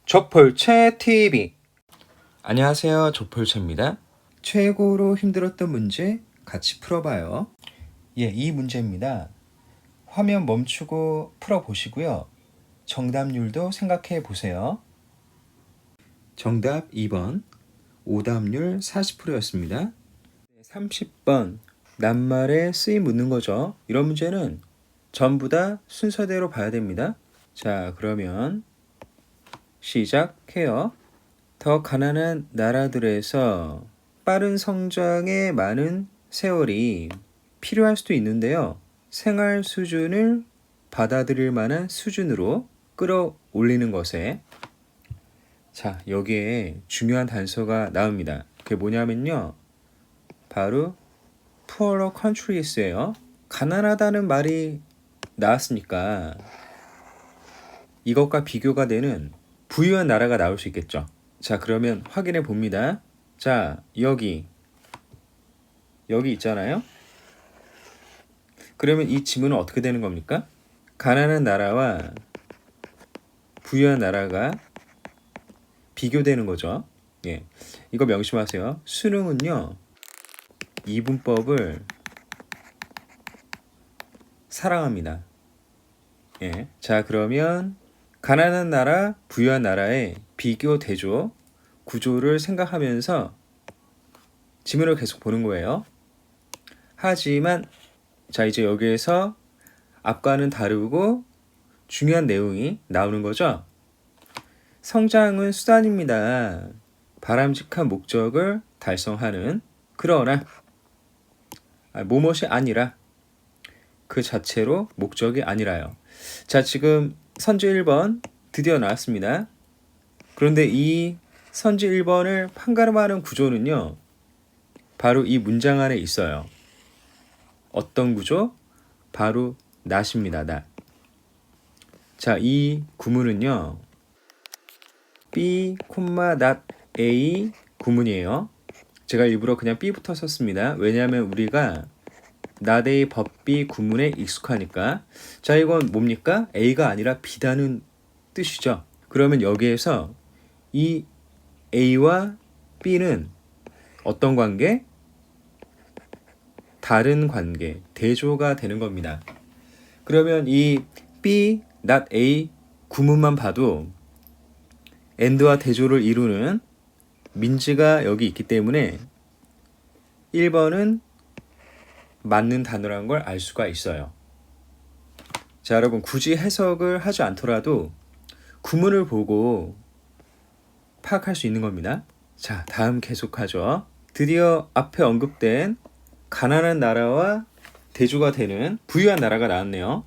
조폴체 TV. 안녕하세요, 조폴체입니다. 최고로 힘들었던 문제 같이 풀어봐요. 이 문제입니다. 화면 멈추고 풀어보시고요. 정답률도 생각해 보세요. 정답 2번, 오답률 40%였습니다. 30번, 낱말에 쓰임 묻는 거죠. 이런 문제는 전부 다 순서대로 봐야 됩니다. 자, 그러면 시작해요. 더 가난한 나라들에서 빠른 성장에 많은 세월이 필요할 수도 있는데요. 생활 수준을 받아들일 만한 수준으로 끌어올리는 것에, 자, 여기에 중요한 단서가 나옵니다. 그게 뭐냐면요, 바로 poorer countries예요. 가난하다는 말이 나왔으니까 이것과 비교가 되는 부유한 나라가 나올 수 있겠죠. 자, 그러면 확인해 봅니다. 자, 여기 있잖아요. 그러면 이 지문은 어떻게 되는 겁니까? 가난한 나라와 부유한 나라가 비교되는 거죠. 이거 명심하세요. 수능은요, 이분법을 사랑합니다. 자, 그러면 가난한 나라, 부유한 나라의 비교 대조 구조를 생각하면서 지문을 계속 보는 거예요. 하지만 자, 이제 여기에서 앞과는 다르고 중요한 내용이 나오는 거죠. 성장은 수단입니다. 바람직한 목적을 달성하는, 그러나 뭐뭇이 아니라 그 자체로 목적이 아니라요. 자, 지금 선지 1번 드디어 나왔습니다. 그런데 이 선지 1번을 판가름하는 구조는요, 바로 이 문장 안에 있어요. 어떤 구조? 바로 not입니다. not. 자, 이 구문은요, B, not A 구문이에요. 제가 일부러 그냥 B부터 썼습니다. 왜냐하면 우리가 not A 법비 구문에 익숙하니까. 자, 이건 뭡니까? A가 아니라 B다는 뜻이죠. 그러면 여기에서 이 A와 B는 어떤 관계? 다른 관계, 대조가 되는 겁니다. 그러면 이 B, not A 구문만 봐도 and와 대조를 이루는 민지가 여기 있기 때문에 1번은 맞는 단어라는 걸 알 수가 있어요. 자, 여러분, 굳이 해석을 하지 않더라도 구문을 보고 파악할 수 있는 겁니다. 자, 다음 계속하죠. 드디어 앞에 언급된 가난한 나라와 대조가 되는 부유한 나라가 나왔네요.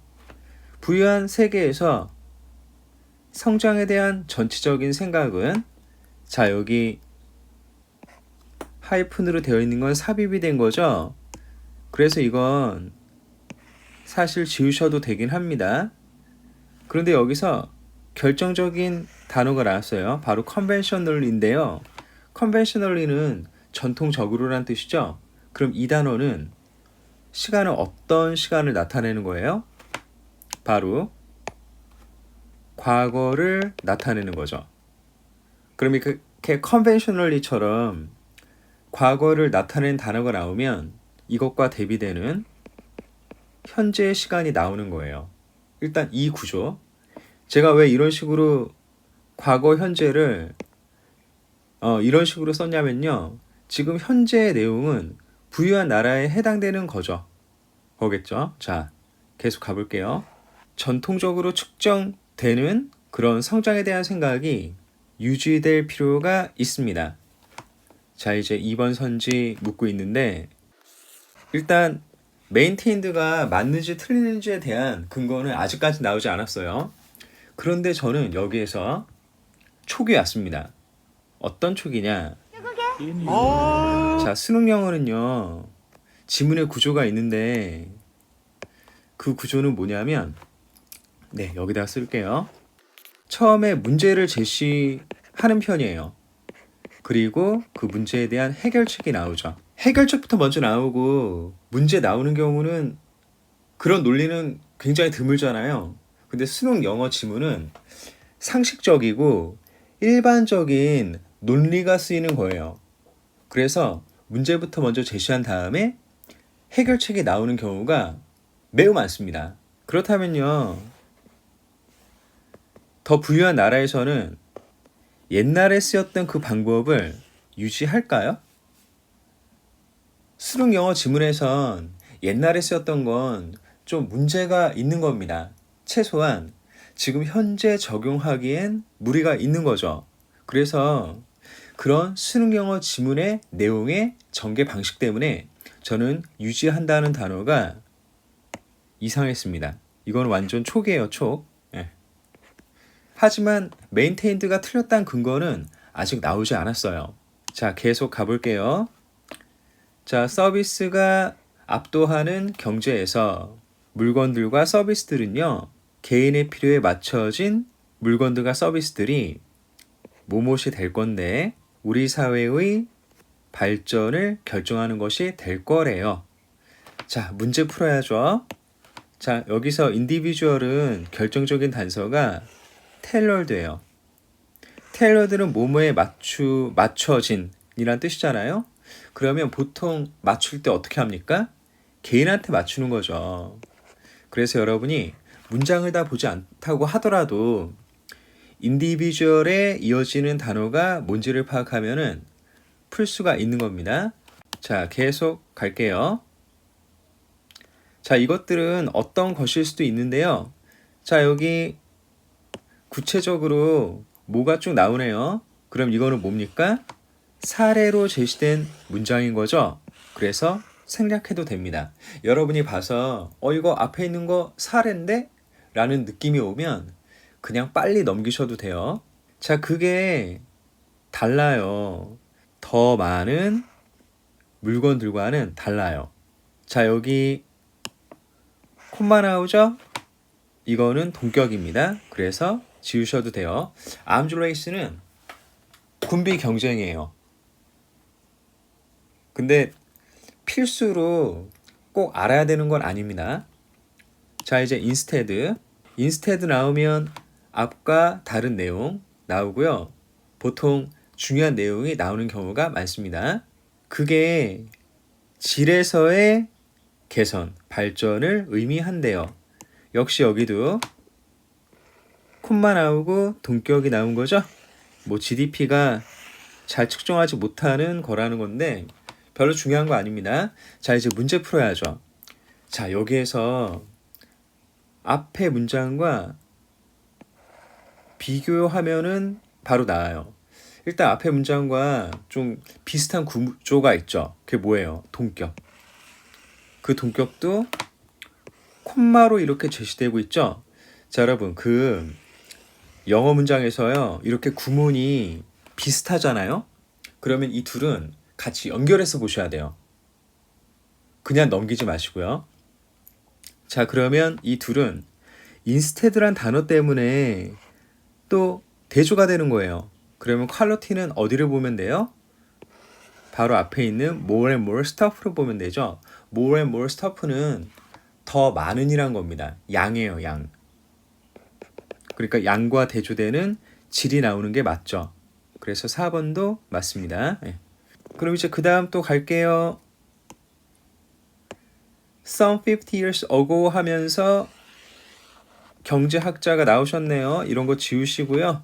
부유한 세계에서 성장에 대한 전체적인 생각은, 자, 여기 하이픈으로 되어 있는 건 삽입이 된 거죠. 그래서 이건 사실 지우셔도 되긴 합니다. 그런데 여기서 결정적인 단어가 나왔어요. 바로 conventional인데요. conventionally는 전통적으로란 뜻이죠. 그럼 이 단어는 시간은 어떤 시간을 나타내는 거예요? 바로 과거를 나타내는 거죠. 그럼 이렇게 conventionally처럼 과거를 나타내는 단어가 나오면 이것과 대비되는 현재의 시간이 나오는 거예요. 일단 이 구조. 제가 왜 이런 식으로 과거, 현재를 이런 식으로 썼냐면요, 지금 현재의 내용은 부유한 나라에 해당되는 거겠죠. 자, 계속 가볼게요. 전통적으로 측정되는 그런 성장에 대한 생각이 유지될 필요가 있습니다. 자, 이제 2번 선지 묻고 있는데, 일단 메인테인드가 맞는지 틀리는지에 대한 근거는 아직까지 나오지 않았어요. 그런데 저는 여기에서 촉이 왔습니다. 어떤 촉이냐? 자, 수능 영어는요, 지문의 구조가 있는데 그 구조는 뭐냐면, 여기다 쓸게요. 처음에 문제를 제시하는 편이에요. 그리고 그 문제에 대한 해결책이 나오죠. 해결책부터 먼저 나오고 문제 나오는 경우는, 그런 논리는 굉장히 드물잖아요. 근데 수능 영어 지문은 상식적이고 일반적인 논리가 쓰이는 거예요. 그래서 문제부터 먼저 제시한 다음에 해결책이 나오는 경우가 매우 많습니다. 그렇다면요, 더 부유한 나라에서는 옛날에 쓰였던 그 방법을 유지할까요? 수능 영어 지문에선 옛날에 쓰였던 건 좀 문제가 있는 겁니다. 최소한 지금 현재 적용하기엔 무리가 있는 거죠. 그래서 그런 수능 영어 지문의 내용의 전개 방식 때문에 저는 유지한다는 단어가 이상했습니다. 이건 완전 촉이에요, 촉. 예. 하지만 메인테인드가 틀렸다는 근거는 아직 나오지 않았어요. 자, 계속 가볼게요. 자, 서비스가 압도하는 경제에서 물건들과 서비스들은요, 개인의 필요에 맞춰진 물건들과 서비스들이 뭐뭇이 될 건데 우리 사회의 발전을 결정하는 것이 될 거래요. 자, 문제 풀어야죠. 자, 여기서 인디비주얼은 결정적인 단서가 테일러드예요. 테일러드는 뭐뭐에 맞춰진 이란 뜻이잖아요. 그러면 보통 맞출 때 어떻게 합니까? 개인한테 맞추는 거죠. 그래서 여러분이 문장을 다 보지 않다고 하더라도 인디비주얼에 이어지는 단어가 뭔지를 파악하면은 풀 수가 있는 겁니다. 자, 계속 갈게요. 자, 이것들은 어떤 것일 수도 있는데요. 자, 여기 구체적으로 뭐가 쭉 나오네요. 그럼 이거는 뭡니까? 사례로 제시된 문장인 거죠. 그래서 생략해도 됩니다. 여러분이 봐서 이거 앞에 있는 거 사례인데? 라는 느낌이 오면 그냥 빨리 넘기셔도 돼요. 자, 그게 달라요. 더 많은 물건들과는 달라요. 자, 여기 콤마 나오죠? 이거는 동격입니다. 그래서 지우셔도 돼요. 암즈레이스는 군비 경쟁이에요. 근데 필수로 꼭 알아야 되는 건 아닙니다. 자, 이제 인스테드 나오면 앞과 다른 내용 나오고요. 보통 중요한 내용이 나오는 경우가 많습니다. 그게 질에서의 개선, 발전을 의미한대요. 역시 여기도 콤마 나오고 동격이 나온 거죠. 뭐 GDP가 잘 측정하지 못하는 거라는 건데 별로 중요한 거 아닙니다. 자, 이제 문제 풀어야죠. 자, 여기에서 앞에 문장과 비교하면은 바로 나와요. 일단 앞에 문장과 좀 비슷한 구조가 있죠. 그게 뭐예요? 동격. 그 동격도 콤마로 이렇게 제시되고 있죠. 자, 여러분, 그 영어 문장에서요, 이렇게 구문이 비슷하잖아요. 그러면 이 둘은 같이 연결해서 보셔야 돼요. 그냥 넘기지 마시고요. 자, 그러면 이 둘은 인스테드란 단어 때문에 또 대조가 되는 거예요. 그러면 퀄리티는 어디를 보면 돼요? 바로 앞에 있는 more and more stuff로 보면 되죠. more and more stuff는 더 많은이란 겁니다. 양이에요, 양. 그러니까 양과 대조되는 질이 나오는 게 맞죠. 그래서 4번도 맞습니다. 네. 그럼 이제 그 다음 또 갈게요. Some 50 years ago 하면서 경제학자가 나오셨네요. 이런 거 지우시고요.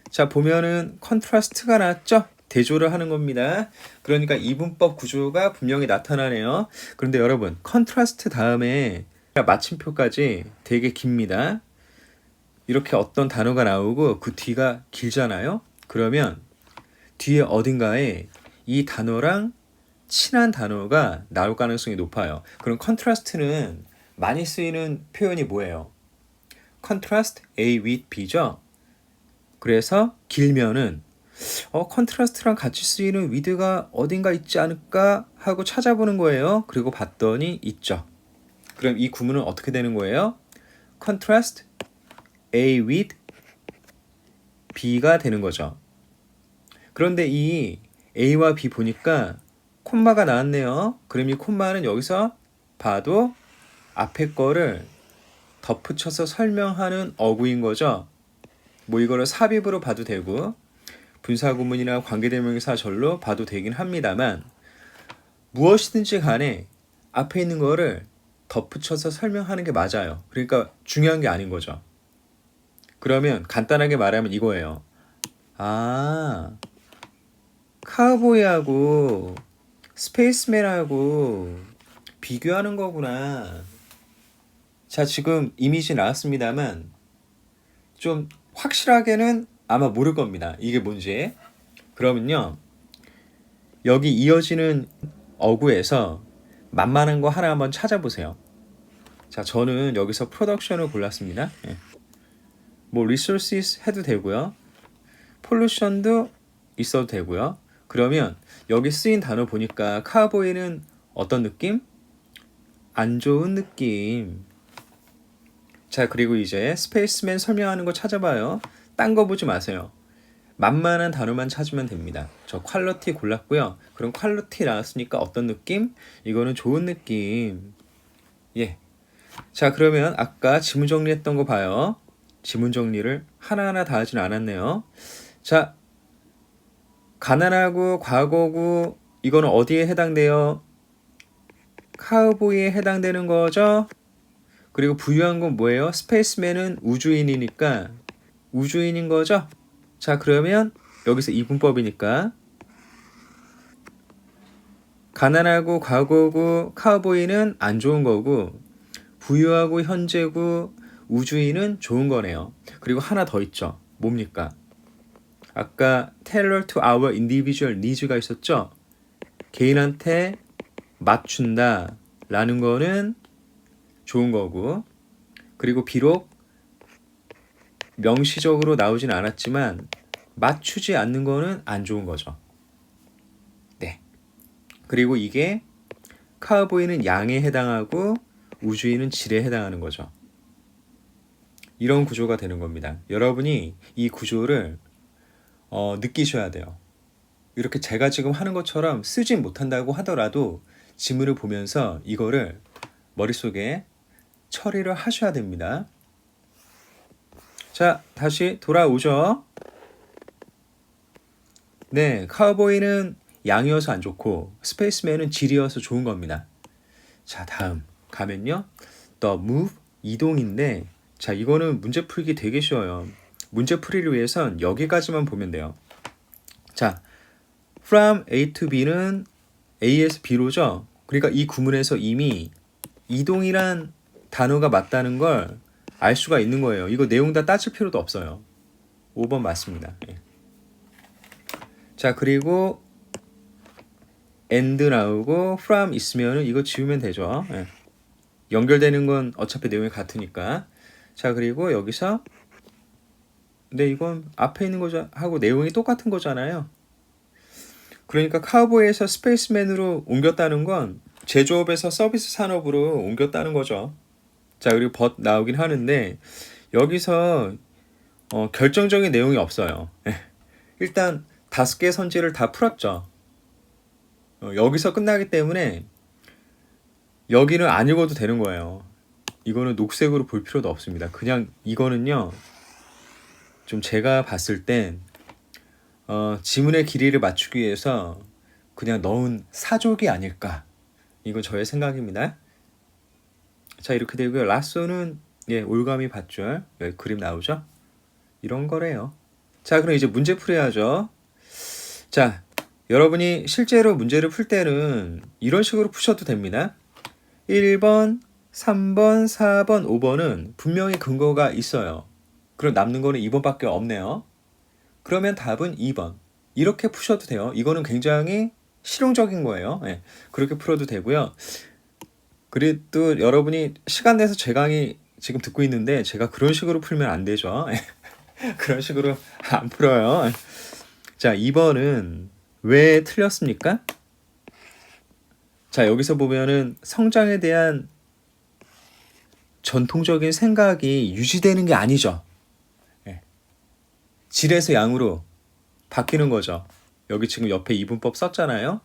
자, 보면은 컨트라스트가 나왔죠? 대조를 하는 겁니다. 그러니까 이분법 구조가 분명히 나타나네요. 그런데 여러분, 컨트라스트 다음에 마침표까지 되게 깁니다. 이렇게 어떤 단어가 나오고 그 뒤가 길잖아요. 그러면 뒤에 어딘가에 이 단어랑 친한 단어가 나올 가능성이 높아요. 그럼 컨트라스트는 많이 쓰이는 표현이 뭐예요? 컨트라스트 A with B죠. 그래서 길면은 컨트라스트랑 같이 쓰이는 with가 어딘가 있지 않을까 하고 찾아보는 거예요. 그리고 봤더니 있죠. 그럼 이 구문은 어떻게 되는 거예요? contrast A with B가 되는 거죠. 그런데 이 A와 B 보니까 콤마가 나왔네요. 그럼 이 콤마는 여기서 봐도 앞에 거를 덧붙여서 설명하는 어구인 거죠. 뭐 이거를 삽입으로 봐도 되고 분사구문이나 관계대명사절로 봐도 되긴 합니다만 무엇이든지 간에 앞에 있는 거를 덧붙여서 설명하는 게 맞아요. 그러니까 중요한 게 아닌 거죠. 그러면 간단하게 말하면 이거예요. 아, 카우보이하고 스페이스맨하고 비교하는 거구나. 자, 지금 이미지 나왔습니다만 좀 확실하게는 아마 모를 겁니다. 이게 뭔지. 그러면요. 여기 이어지는 어구에서 만만한 거 하나 한번 찾아보세요. 자, 저는 여기서 프로덕션을 골랐습니다. 예. 뭐 resources 해도 되고요. pollution도 있어도 되고요. 그러면 여기 쓰인 단어 보니까 카우보이는 어떤 느낌? 안 좋은 느낌. 자, 그리고 이제 스페이스맨 설명하는 거 찾아봐요. 딴 거 보지 마세요. 만만한 단어만 찾으면 됩니다. 저 퀄리티 골랐고요. 그럼 퀄리티 나왔으니까 어떤 느낌? 이거는 좋은 느낌. 예. 자, 그러면 아까 지문 정리했던 거 봐요. 지문 정리를 하나하나 다 하진 않았네요. 자, 가난하고 과거고 이거는 어디에 해당돼요? 카우보이에 해당되는 거죠. 그리고 부유한 건 뭐예요? 스페이스맨은 우주인이니까 우주인인 거죠. 자, 그러면 여기서 이분법이니까 가난하고 과거고 카우보이는 안 좋은 거고 부유하고 현재고 우주인은 좋은 거네요. 그리고 하나 더 있죠. 뭡니까? 아까 tailor to our individual needs가 있었죠? 개인한테 맞춘다 라는 거는 좋은 거고 그리고 비록 명시적으로 나오진 않았지만 맞추지 않는 거는 안 좋은 거죠. 네. 그리고 이게 카우보이는 양에 해당하고 우주인은 질에 해당하는 거죠. 이런 구조가 되는 겁니다. 여러분이 이 구조를 느끼셔야 돼요. 이렇게 제가 지금 하는 것처럼 쓰진 못한다고 하더라도 지문을 보면서 이거를 머릿속에 처리를 하셔야 됩니다. 자, 다시 돌아오죠. 네, 카우보이는 양이어서 안 좋고 스페이스맨은 질이어서 좋은 겁니다. 자, 다음 가면요. The move, 이동인데 자, 이거는 문제 풀기 되게 쉬워요. 문제 풀이를 위해선 여기까지만 보면 돼요. 자, from A to B는 A에서 B로죠. 그러니까 이 구문에서 이미 이동이란 단어가 맞다는 걸 알 수가 있는 거예요. 이거 내용 다 따질 필요도 없어요. 5번 맞습니다. 예. 자, 그리고 and 나오고 from 있으면 이거 지우면 되죠. 예. 연결되는 건 어차피 내용이 같으니까. 자, 그리고 여기서 근데 이건 앞에 있는 거죠 하고 내용이 똑같은 거잖아요. 그러니까 카우보이에서 스페이스맨으로 옮겼다는 건 제조업에서 서비스 산업으로 옮겼다는 거죠. 자, 그리고 but 나오긴 하는데 여기서 결정적인 내용이 없어요. 일단 5개 선지를 다 풀었죠. 여기서 끝나기 때문에 여기는 안 읽어도 되는 거예요. 이거는 녹색으로 볼 필요도 없습니다. 그냥 이거는요. 좀 제가 봤을 땐 지문의 길이를 맞추기 위해서 그냥 넣은 사족이 아닐까. 이건 저의 생각입니다. 자, 이렇게 되고요. 라쏘는 예, 올가미 밧줄. 여기 그림 나오죠? 이런 거래요. 자, 그럼 이제 문제 풀어야죠. 자, 여러분이 실제로 문제를 풀 때는 이런 식으로 푸셔도 됩니다. 1번, 3번, 4번, 5번은 분명히 근거가 있어요. 그럼 남는 거는 2번밖에 없네요. 그러면 답은 2번. 이렇게 푸셔도 돼요. 이거는 굉장히 실용적인 거예요. 예, 그렇게 풀어도 되고요. 그래도 여러분이 시간 내서 제 강의 지금 듣고 있는데 제가 그런 식으로 풀면 안 되죠. 그런 식으로 안 풀어요. 자, 2번은 왜 틀렸습니까? 자, 여기서 보면은 성장에 대한 전통적인 생각이 유지되는 게 아니죠. 예. 질에서 양으로 바뀌는 거죠. 여기 지금 옆에 이분법 썼잖아요.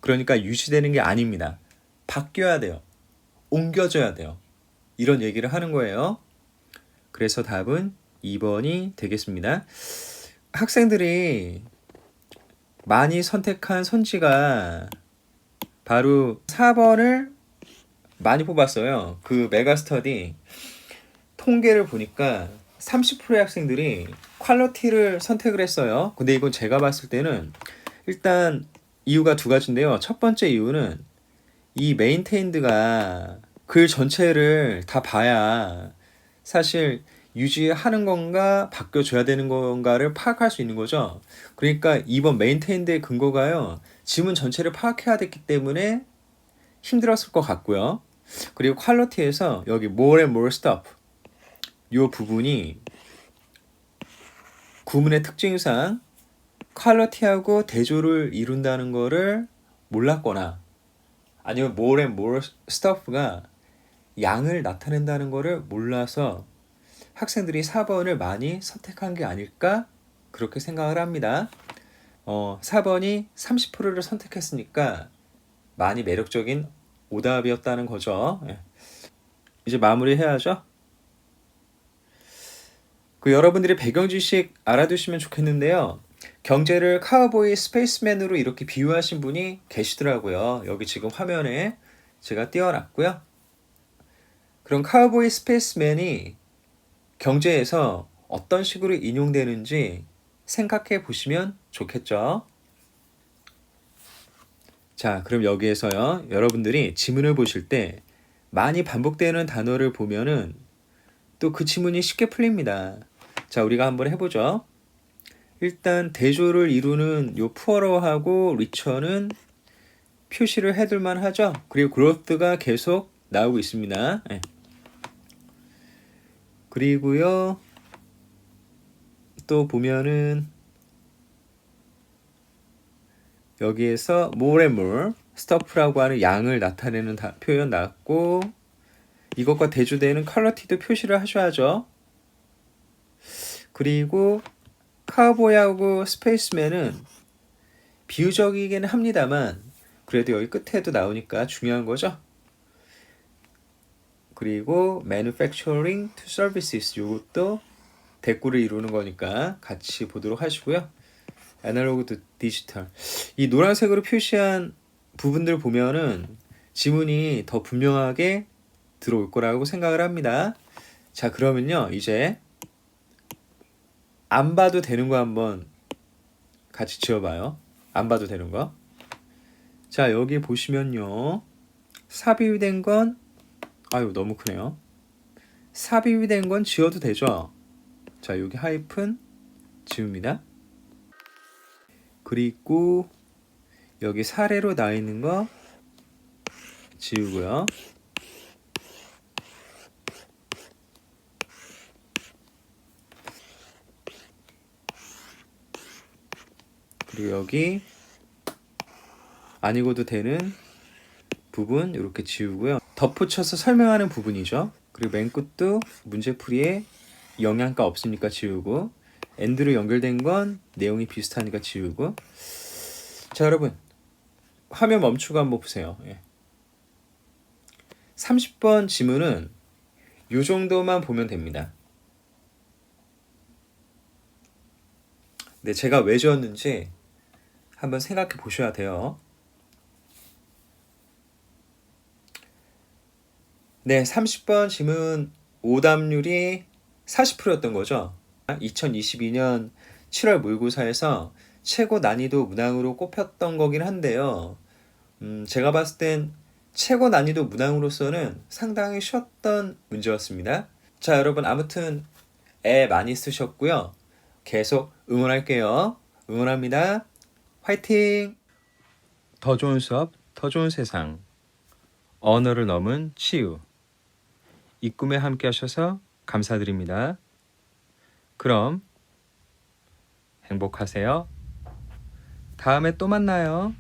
그러니까 유지되는 게 아닙니다. 바뀌어야 돼요. 옮겨져야 돼요. 이런 얘기를 하는 거예요. 그래서 답은 2번이 되겠습니다. 학생들이 많이 선택한 선지가 바로 4번을 많이 뽑았어요. 그 메가스터디 통계를 보니까 30%의 학생들이 퀄리티를 선택을 했어요. 근데 이건 제가 봤을 때는 일단 이유가 두 가지인데요. 첫 번째 이유는 이 메인테인드가 글 전체를 다 봐야 사실 유지하는 건가 바뀌어줘야 되는 건가를 파악할 수 있는 거죠. 그러니까 이번 메인테인드의 근거가요. 지문 전체를 파악해야 됐기 때문에 힘들었을 것 같고요. 그리고 퀄리티에서 여기 more and more stuff 이 부분이 구문의 특징상 퀄리티하고 대조를 이룬다는 거를 몰랐거나 아니면 more and more stuff가 양을 나타낸다는 거를 몰라서 학생들이 4번을 많이 선택한 게 아닐까 그렇게 생각을 합니다. 4번이 30%를 선택했으니까 많이 매력적인 오답이었다는 거죠. 예. 이제 마무리해야죠. 여러분들이 배경 지식 알아두시면 좋겠는데요. 경제를 카우보이 스페이스맨으로 이렇게 비유하신 분이 계시더라고요. 여기 지금 화면에 제가 띄워놨고요. 그럼 카우보이 스페이스맨이 경제에서 어떤 식으로 인용되는지 생각해 보시면 좋겠죠. 자, 그럼 여기에서요. 여러분들이 지문을 보실 때 많이 반복되는 단어를 보면은 또 그 지문이 쉽게 풀립니다. 자, 우리가 한번 해보죠. 일단 대조를 이루는 요 푸어러하고 리처는 표시를 해둘만 하죠. 그리고 growth가 계속 나오고 있습니다. 네. 그리고요 또 보면은 여기에서 more and more stuff라고 하는 양을 나타내는 표현 나왔고 이것과 대조되는 퀄리티도 표시를 하셔야죠. 그리고 카우보이하고 스페이스맨은 비유적이긴 합니다만 그래도 여기 끝에도 나오니까 중요한 거죠. 그리고 manufacturing to services 이것도 대꾸를 이루는 거니까 같이 보도록 하시고요. 애널로그 to 디지털 이 노란색으로 표시한 부분들 보면은 지문이 더 분명하게 들어올 거라고 생각을 합니다. 자, 그러면요 이제 안 봐도 되는 거 한번 같이 지워봐요. 안 봐도 되는 거. 자, 여기 보시면요 삽입이 된 건 아유 너무 크네요. 삽입이 된 건 지워도 되죠. 자, 여기 하이픈 지웁니다. 그리고 여기 사례로 나 있는 거 지우고요. 그리고 여기 아니고도 되는 부분 이렇게 지우고요. 덧붙여서 설명하는 부분이죠. 그리고 맨 끝도 문제풀이에 영양가 없으니까 지우고 엔드로 연결된 건 내용이 비슷하니까 지우고. 자, 여러분 화면 멈추고 한번 보세요. 30번 지문은 이 정도만 보면 됩니다. 네, 제가 왜 지웠는지 한번 생각해 보셔야 돼요. 네, 30번 지문 오답률이 40%였던 거죠. 2022년 7월 모의고사에서 최고 난이도 문항으로 꼽혔던 거긴 한데요. 제가 봤을 땐 최고 난이도 문항으로서는 상당히 쉬웠던 문제였습니다. 자, 여러분 아무튼 애 많이 쓰셨고요. 계속 응원할게요. 응원합니다. 화이팅! 더 좋은 수업, 더 좋은 세상. 언어를 넘은 치유. 이 꿈에 함께 하셔서 감사드립니다. 그럼 행복하세요. 다음에 또 만나요.